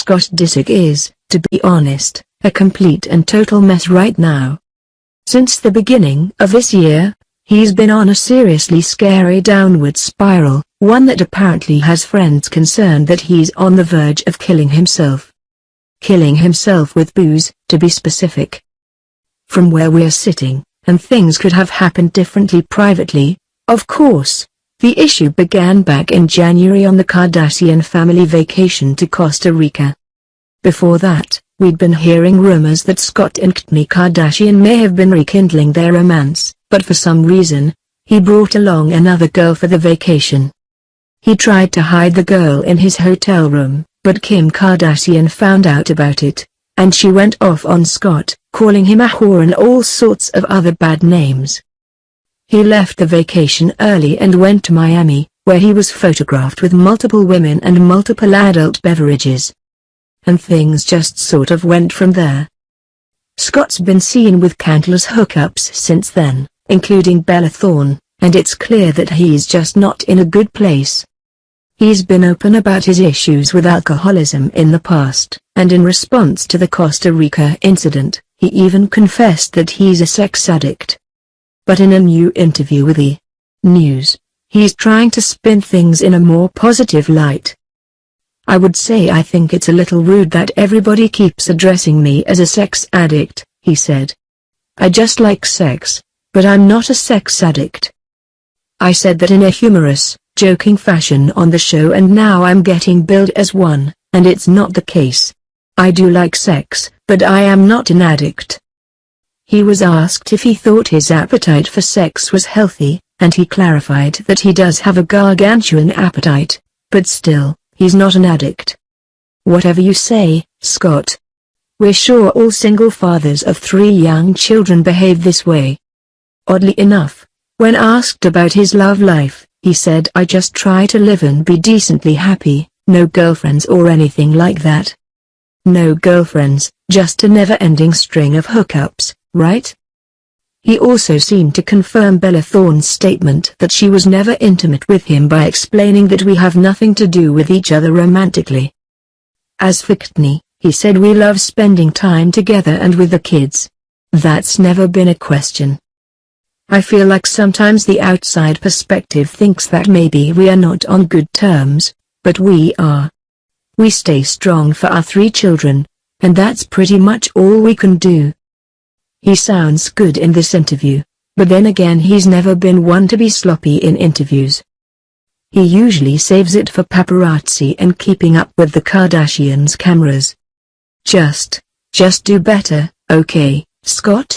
Scott Disick is, to be honest, a complete and total mess right now. Since the beginning of this year, he's been on a seriously scary downward spiral, one that apparently has friends concerned that he's on the verge of killing himself. Killing himself with booze, to be specific. From where we're sitting, and things could have happened differently privately, of course. The issue began back in January on the Kardashian family vacation to Costa Rica. Before that, we'd been hearing rumors that Scott and Kourtney Kardashian may have been rekindling their romance, but for some reason, he brought along another girl for the vacation. He tried to hide the girl in his hotel room, but Kim Kardashian found out about it, and she went off on Scott, calling him a whore and all sorts of other bad names. He left the vacation early and went to Miami, where he was photographed with multiple women and multiple adult beverages. And things just sort of went from there. Scott's been seen with countless hookups since then, including Bella Thorne, and it's clear that he's just not in a good place. He's been open about his issues with alcoholism in the past, and in response to the Costa Rica incident, he even confessed that he's a sex addict. But in a new interview with E! News, he's trying to spin things in a more positive light. "I would say I think it's a little rude that everybody keeps addressing me as a sex addict," he said. "I just like sex, but I'm not a sex addict. I said that in a humorous, joking fashion on the show and now I'm getting billed as one, and it's not the case. I do like sex, but I am not an addict." He was asked if he thought his appetite for sex was healthy, and he clarified that he does have a gargantuan appetite, but still, he's not an addict. "Whatever you say, Scott. We're sure all single fathers of 3 young children behave this way." Oddly enough, when asked about his love life, he said, "I just try to live and be decently happy, no girlfriends or anything like that." No girlfriends, just a never-ending string of hookups, right? He also seemed to confirm Bella Thorne's statement that she was never intimate with him by explaining that we have nothing to do with each other romantically. As for Kourtney, he said, "We love spending time together and with the kids. That's never been a question. I feel like sometimes the outside perspective thinks that maybe we are not on good terms, but we are. We stay strong for our 3 children, and that's pretty much all we can do." He sounds good in this interview, but then again he's never been one to be sloppy in interviews. He usually saves it for paparazzi and keeping up with the Kardashians' cameras. Just do better, okay, Scott?